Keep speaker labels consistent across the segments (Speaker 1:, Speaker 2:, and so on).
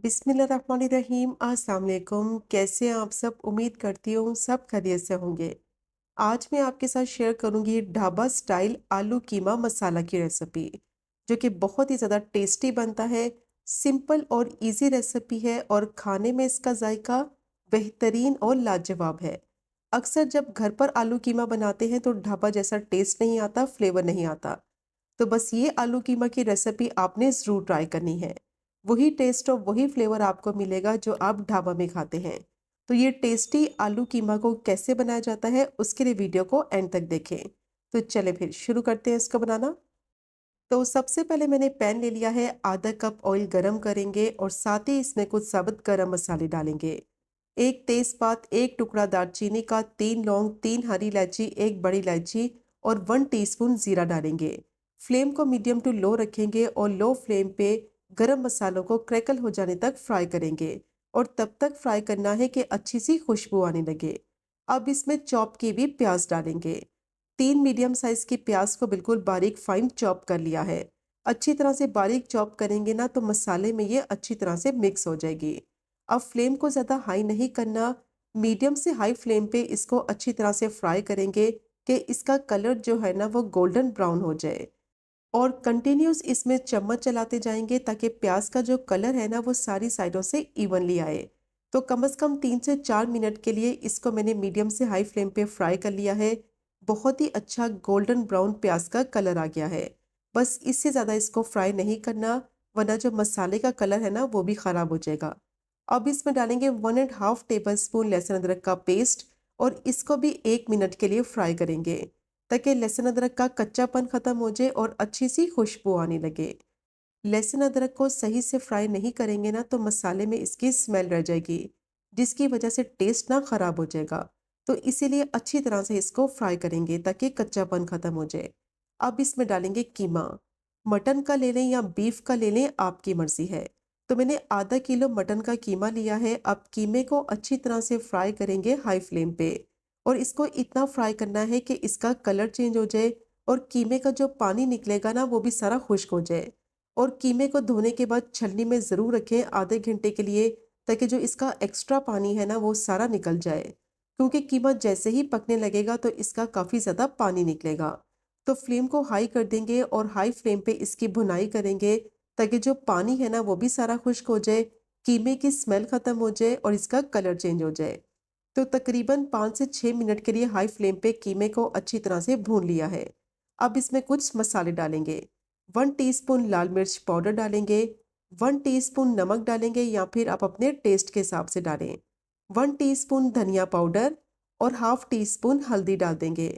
Speaker 1: बिस्मिल्लाहिर्रहमानिर्रहीम। अस्सलाम वालेकुम। कैसे हैं आप सब? उम्मीद करती हूँ सब खैरियत से होंगे। आज मैं आपके साथ शेयर करूंगी ढाबा स्टाइल आलू कीमा मसाला की रेसिपी, जो कि बहुत ही ज़्यादा टेस्टी बनता है। सिंपल और इजी रेसिपी है और खाने में इसका जायका बेहतरीन और लाजवाब है। अक्सर जब घर पर आलू कीमा बनाते हैं तो ढाबा जैसा टेस्ट नहीं आता, फ्लेवर नहीं आता। तो बस ये आलू कीमा की रेसिपी आपने ज़रूर ट्राई करनी है। वही टेस्ट और वही फ्लेवर आपको मिलेगा जो आप ढाबा में खाते हैं। तो ये टेस्टी आलू कीमा को कैसे बनाया जाता है उसके लिए वीडियो को एंड तक देखें। तो चले फिर शुरू करते हैं इसको बनाना। तो सबसे पहले मैंने पैन ले लिया है, आधा कप ऑयल गरम करेंगे और साथ ही इसमें कुछ साबुत गरम मसाले डालेंगे। एक तेजपात, एक टुकड़ा दालचीनी का, 3 लौंग, 3 हरी इलायची, एक बड़ी इलायची और 1 टीस्पून जीरा डालेंगे। फ्लेम को मीडियम टू लो रखेंगे और लो फ्लेम पे गरम मसालों को क्रैकल हो जाने तक फ्राई करेंगे और तब तक फ्राई करना है कि अच्छी सी खुशबू आने लगे। अब इसमें चॉप की भी प्याज डालेंगे। 3 मीडियम साइज की प्याज को बिल्कुल बारीक फाइन चॉप कर लिया है। अच्छी तरह से बारीक चॉप करेंगे ना तो मसाले में ये अच्छी तरह से मिक्स हो जाएगी। अब फ्लेम को ज़्यादा हाई नहीं करना, मीडियम से हाई फ्लेम पे इसको अच्छी तरह से फ्राई करेंगे कि इसका कलर जो है ना वो गोल्डन ब्राउन हो जाए। और कंटिन्यूस इसमें चम्मच चलाते जाएंगे ताकि प्याज का जो कलर है ना वो सारी साइडों से इवनली आए। तो कम से कम 3 से 4 मिनट के लिए इसको मैंने मीडियम से हाई फ्लेम पे फ्राई कर लिया है। बहुत ही अच्छा गोल्डन ब्राउन प्याज का कलर आ गया है। बस इससे ज़्यादा इसको फ्राई नहीं करना, वरना जो मसाले का कलर है ना वो भी ख़राब हो जाएगा। अब इसमें डालेंगे 1.5 टेबल स्पून लहसुन अदरक का पेस्ट और इसको भी 1 मिनट के लिए फ्राई करेंगे ताकि लहसुन अदरक का कच्चापन खत्म हो जाए और अच्छी सी खुशबू आने लगे। लहसुन अदरक को सही से फ्राई नहीं करेंगे ना तो मसाले में इसकी स्मेल रह जाएगी, जिसकी वजह से टेस्ट ना खराब हो जाएगा। तो इसीलिए अच्छी तरह से इसको फ्राई करेंगे ताकि कच्चापन खत्म हो जाए। अब इसमें डालेंगे कीमा। मटन का ले लें या बीफ का ले लें, आपकी मर्जी है। तो मैंने आधा किलो मटन का कीमा लिया है। अब कीमे को अच्छी तरह से फ्राई करेंगे हाई फ्लेम पे और इसको इतना फ्राई करना है कि इसका कलर चेंज हो जाए और कीमे का जो पानी निकलेगा ना वो भी सारा खुश्क हो जाए। और कीमे को धोने के बाद छलनी में ज़रूर रखें आधे घंटे के लिए, ताकि जो इसका एक्स्ट्रा पानी है ना वो सारा निकल जाए, क्योंकि कीमा जैसे ही पकने लगेगा तो इसका काफ़ी ज़्यादा पानी निकलेगा। तो फ्लेम को हाई कर देंगे और हाई फ्लेम पे इसकी भुनाई करेंगे ताकि जो पानी है ना वो भी सारा खुश्क हो जाए, कीमे की स्मेल ख़त्म हो जाए और इसका कलर चेंज हो जाए। तो तकरीबन 5 से 6 मिनट के लिए हाई फ्लेम पे कीमे को अच्छी तरह से भून लिया है। अब इसमें कुछ मसाले डालेंगे। 1 टीस्पून लाल मिर्च पाउडर डालेंगे, 1 टीस्पून नमक डालेंगे या फिर आप अपने टेस्ट के हिसाब से डालें, 1 टीस्पून धनिया पाउडर और हाफ टी स्पून हल्दी डाल देंगे,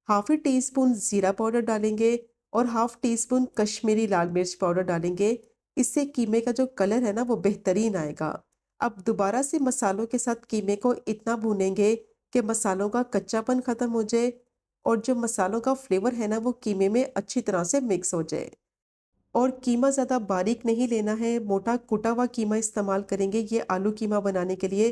Speaker 1: हाफ ही टीस्पून जीरा पाउडर डालेंगे और हाफ टी स्पून कश्मीरी लाल मिर्च पाउडर डालेंगे। इससे कीमे का जो कलर है ना वो बेहतरीन आएगा। अब दोबारा से मसालों के साथ कीमे को इतना भूनेंगे कि मसालों का कच्चापन खत्म हो जाए और जो मसालों का फ्लेवर है ना वो कीमे में अच्छी तरह से मिक्स हो जाए। और कीमा ज़्यादा बारीक नहीं लेना है, मोटा कुटा हुआ कीमा इस्तेमाल करेंगे ये आलू कीमा बनाने के लिए,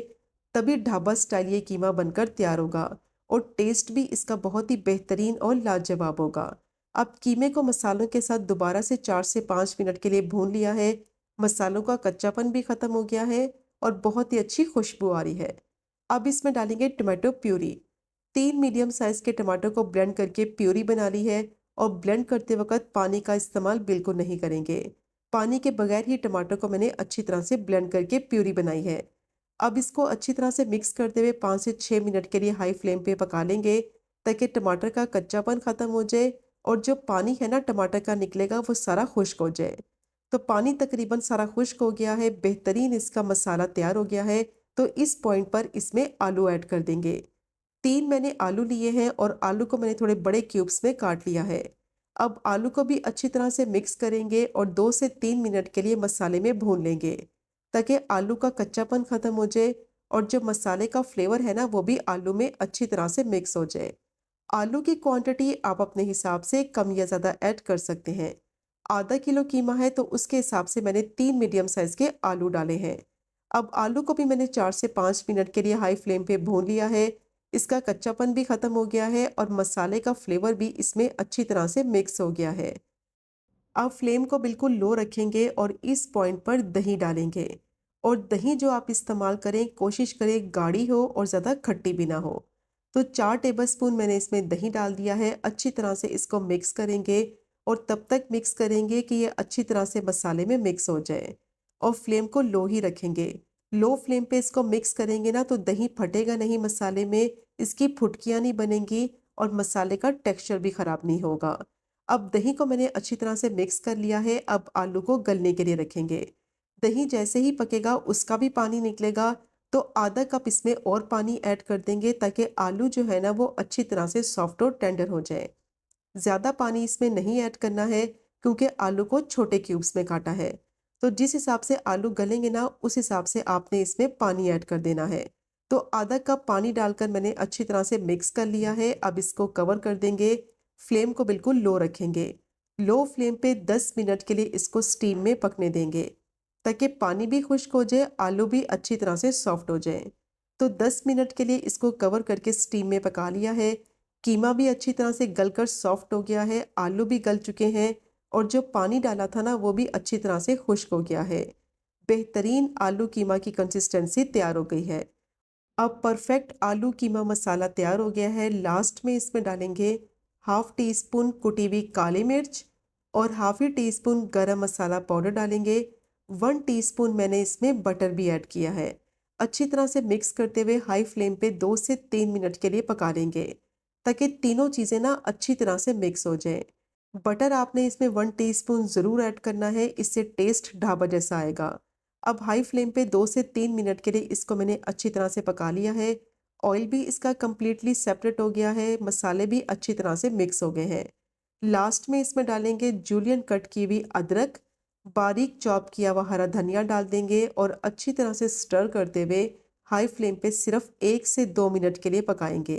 Speaker 1: तभी ढाबा स्टाइल ये कीमा बनकर तैयार होगा और टेस्ट भी इसका बहुत ही बेहतरीन और लाजवाब होगा। अब कीमे को मसालों के साथ दोबारा से 4 से 5 मिनट के लिए भून लिया है। मसालों का कच्चापन भी ख़त्म हो गया है और बहुत ही अच्छी खुशबू आ रही है। अब इसमें डालेंगे टमाटो प्यूरी। 3 मीडियम साइज़ के टमाटर को ब्लेंड करके प्यूरी बना ली है और ब्लेंड करते वक्त पानी का इस्तेमाल बिल्कुल नहीं करेंगे। पानी के बगैर ही टमाटर को मैंने अच्छी तरह से ब्लेंड करके प्यूरी बनाई है। अब इसको अच्छी तरह से मिक्स करते हुए 5 से 6 मिनट के लिए हाई फ्लेम पे पका लेंगे ताकि टमाटर का कच्चापन खत्म हो जाए और जो पानी है ना टमाटर का निकलेगा वो सारा खुश्क हो जाए। तो पानी तकरीबन सारा खुश्क हो गया है, बेहतरीन इसका मसाला तैयार हो गया है। तो इस पॉइंट पर इसमें आलू ऐड कर देंगे। 3 मैंने आलू लिए हैं और आलू को मैंने थोड़े बड़े क्यूब्स में काट लिया है। अब आलू को भी अच्छी तरह से मिक्स करेंगे और 2 से 3 मिनट के लिए मसाले में भून लेंगे ताकि आलू का कच्चापन खत्म हो जाए और जो मसाले का फ्लेवर है ना वो भी आलू में अच्छी तरह से मिक्स हो जाए। आलू की क्वांटिटी आप अपने हिसाब से कम या ज़्यादा ऐड कर सकते हैं। आधा किलो कीमा है तो उसके हिसाब से मैंने 3 मीडियम साइज़ के आलू डाले हैं। अब आलू को भी मैंने 4 से 5 मिनट के लिए हाई फ्लेम पे भून लिया है। इसका कच्चापन भी खत्म हो गया है और मसाले का फ्लेवर भी इसमें अच्छी तरह से मिक्स हो गया है। अब फ्लेम को बिल्कुल लो रखेंगे और इस पॉइंट पर दही डालेंगे और दही जो आप इस्तेमाल करें कोशिश करें गाढ़ी हो और ज़्यादा खट्टी भी ना हो। तो 4 टेबलस्पून मैंने इसमें दही डाल दिया है। अच्छी तरह से इसको मिक्स करेंगे और तब तक मिक्स करेंगे कि ये अच्छी तरह से मसाले में मिक्स हो जाए और फ्लेम को लो ही रखेंगे। लो फ्लेम पे इसको मिक्स करेंगे ना तो दही फटेगा नहीं मसाले में, इसकी फुटकियाँ नहीं बनेंगी और मसाले का टेक्सचर भी ख़राब नहीं होगा। अब दही को मैंने अच्छी तरह से मिक्स कर लिया है, अब आलू को गलने के लिए रखेंगे। दही जैसे ही पकेगा उसका भी पानी निकलेगा, तो आधा कप इसमें और पानी ऐड कर देंगे ताकि आलू जो है ना वो अच्छी तरह से सॉफ्ट और टेंडर हो जाए। ज़्यादा पानी इसमें नहीं ऐड करना है क्योंकि आलू को छोटे क्यूब्स में काटा है। तो जिस हिसाब से आलू गलेंगे ना उस हिसाब से आपने इसमें पानी ऐड कर देना है। तो आधा कप पानी डालकर मैंने अच्छी तरह से मिक्स कर लिया है। अब इसको कवर कर देंगे, फ्लेम को बिल्कुल लो रखेंगे। लो फ्लेम पे 10 मिनट के लिए इसको स्टीम में पकने देंगे ताकि पानी भी खुश्क हो जाए, आलू भी अच्छी तरह से सॉफ्ट हो जाए। तो 10 मिनट के लिए इसको कवर करके स्टीम में पका लिया है। कीमा भी अच्छी तरह से गलकर सॉफ्ट हो गया है, आलू भी गल चुके हैं और जो पानी डाला था ना वो भी अच्छी तरह से खुश्क हो गया है। बेहतरीन आलू कीमा की कंसिस्टेंसी तैयार हो गई है। अब परफेक्ट आलू कीमा मसाला तैयार हो गया है। लास्ट में इसमें डालेंगे हाफ टी स्पून कुटी हुई काली मिर्च और हाफ ही टी स्पून गरम मसाला पाउडर डालेंगे। 1 टीस्पून मैंने इसमें बटर भी ऐड किया है। अच्छी तरह से मिक्स करते हुए हाई फ्लेम पे 2 से 3 मिनट के लिए पका लेंगे ताकि तीनों चीज़ें ना अच्छी तरह से मिक्स हो जाए। बटर आपने इसमें 1 टीस्पून ज़रूर ऐड करना है, इससे टेस्ट ढाबा जैसा आएगा। अब हाई फ्लेम पे 2 से 3 मिनट के लिए इसको मैंने अच्छी तरह से पका लिया है। ऑयल भी इसका कंप्लीटली सेपरेट हो गया है, मसाले भी अच्छी तरह से मिक्स हो गए हैं। लास्ट में इसमें डालेंगे जूलियन कट की हुई अदरक, बारीक चॉप किया हुआ हरा धनिया डाल देंगे और अच्छी तरह से स्टर करते हुए हाई फ्लेम पे सिर्फ 1 से 2 मिनट के लिए पकाएंगे।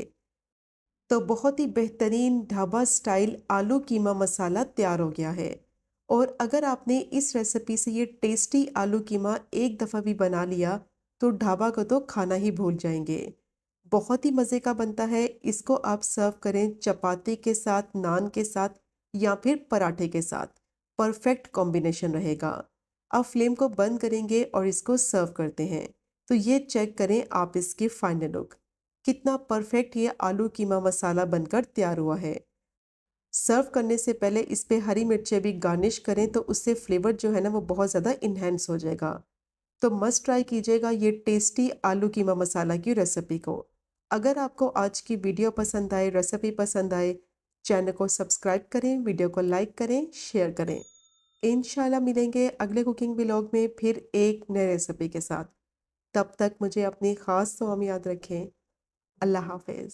Speaker 1: तो बहुत ही बेहतरीन ढाबा स्टाइल आलू कीमा मसाला तैयार हो गया है। और अगर आपने इस रेसिपी से ये टेस्टी आलू कीमा एक दफ़ा भी बना लिया तो ढाबा को तो खाना ही भूल जाएंगे। बहुत ही मज़े का बनता है। इसको आप सर्व करें चपाती के साथ, नान के साथ या फिर पराठे के साथ। परफेक्ट कॉम्बिनेशन रहेगा। अब फ्लेम को बंद करेंगे और इसको सर्व करते हैं। तो ये चेक करें आप इसकी फाइनल लुक। कितना परफेक्ट ये आलू कीमा मसाला बनकर तैयार हुआ है। सर्व करने से पहले इस पे हरी मिर्चें भी गार्निश करें तो उससे फ्लेवर जो है ना वो बहुत ज़्यादा इन्हेंस हो जाएगा। तो मस्ट ट्राई कीजिएगा ये टेस्टी आलू कीमा मसाला की रेसिपी को। अगर आपको आज की वीडियो पसंद आए, रेसिपी पसंद आए, चैनल को सब्सक्राइब करें, वीडियो को लाइक करें, शेयर करें। इंशाल्लाह मिलेंगे अगले कुकिंग व्लॉग में फिर एक नए रेसिपी के साथ। तब तक मुझे अपनी ख़ास दुआ में याद रखें। अल्लाह हाफ़िज़।